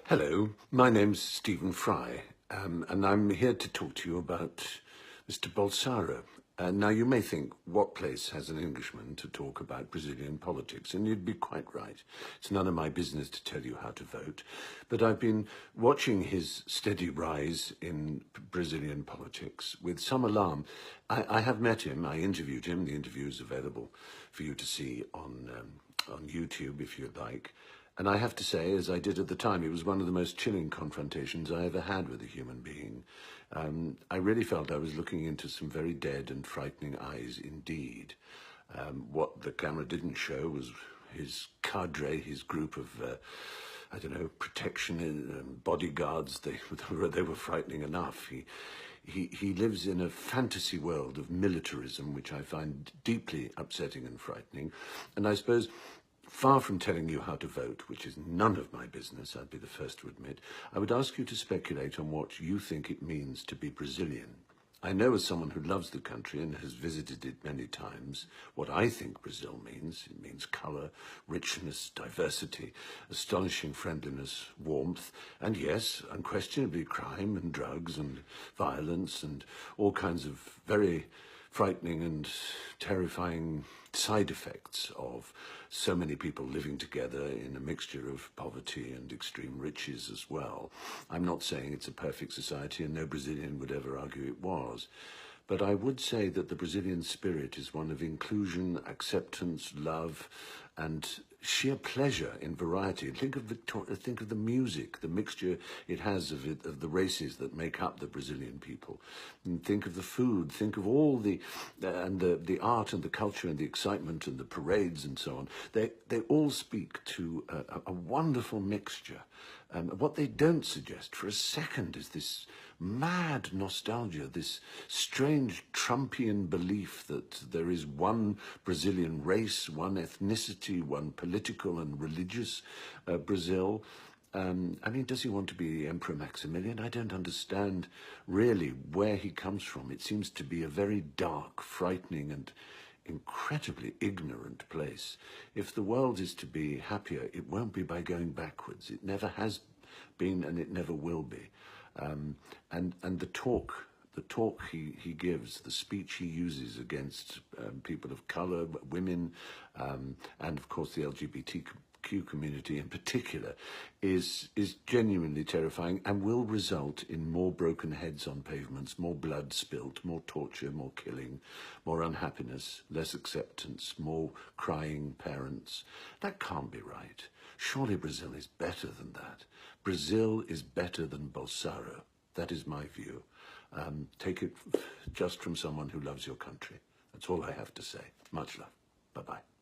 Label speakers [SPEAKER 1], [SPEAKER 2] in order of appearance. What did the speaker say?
[SPEAKER 1] Hello, my name's Stephen Fry, and I'm here to talk to you about Mr. Bolsonaro. Now, you may think, what place has an Englishman to talk about Brazilian politics? And you'd be quite right. It's none of my business to tell you how to vote. But I've been watching his steady rise in Brazilian politics with some alarm. I have met him, I interviewed him. The interview is available for you to see on YouTube if you'd like. And I have to say, as I did at the time, it was one of the most chilling confrontations I ever had with a human being. I really felt I was looking into some very dead and frightening eyes indeed. What the camera didn't show was his cadre, his group of, I don't know, protection bodyguards. They were frightening enough. He lives in a fantasy world of militarism, which I find deeply upsetting and frightening. And I suppose, far from telling you how to vote, which is none of my business, I'd be the first to admit, I would ask you to speculate on what you think it means to be Brazilian. I know, as someone who loves the country and has visited it many times, what I think Brazil means. It means colour, richness, diversity, astonishing friendliness, warmth, and yes, unquestionably crime and drugs and violence and all kinds of very frightening and terrifying side effects of so many people living together in a mixture of poverty and extreme riches as well. I'm not saying it's a perfect society, and no Brazilian would ever argue it was. But I would say that the Brazilian spirit is one of inclusion, acceptance, love, and sheer pleasure in variety. Think of the music, the mixture it has of the races that make up the Brazilian people. And think of the food. Think of all the art and the culture and the excitement and the parades and so on. They all speak to a wonderful mixture. What they don't suggest for a second is this mad nostalgia, this strange Trumpian belief that there is one Brazilian race, one ethnicity, one political and religious Brazil. I mean, does he want to be Emperor Maximilian? I don't understand really where he comes from. It seems to be a very dark, frightening and incredibly ignorant place. If the world is to be happier, it won't be by going backwards. It never has been, and it never will be. And the talk he gives, the speech he uses against people of colour, women, and of course the LGBTQ community in particular, is genuinely terrifying and will result in more broken heads on pavements, more blood spilt, more torture, more killing, more unhappiness, less acceptance, more crying parents. That can't be right. Surely Brazil is better than that. Brazil is better than Bolsonaro. That is my view. Take it just from someone who loves your country. That's all I have to say. Much love. Bye-bye.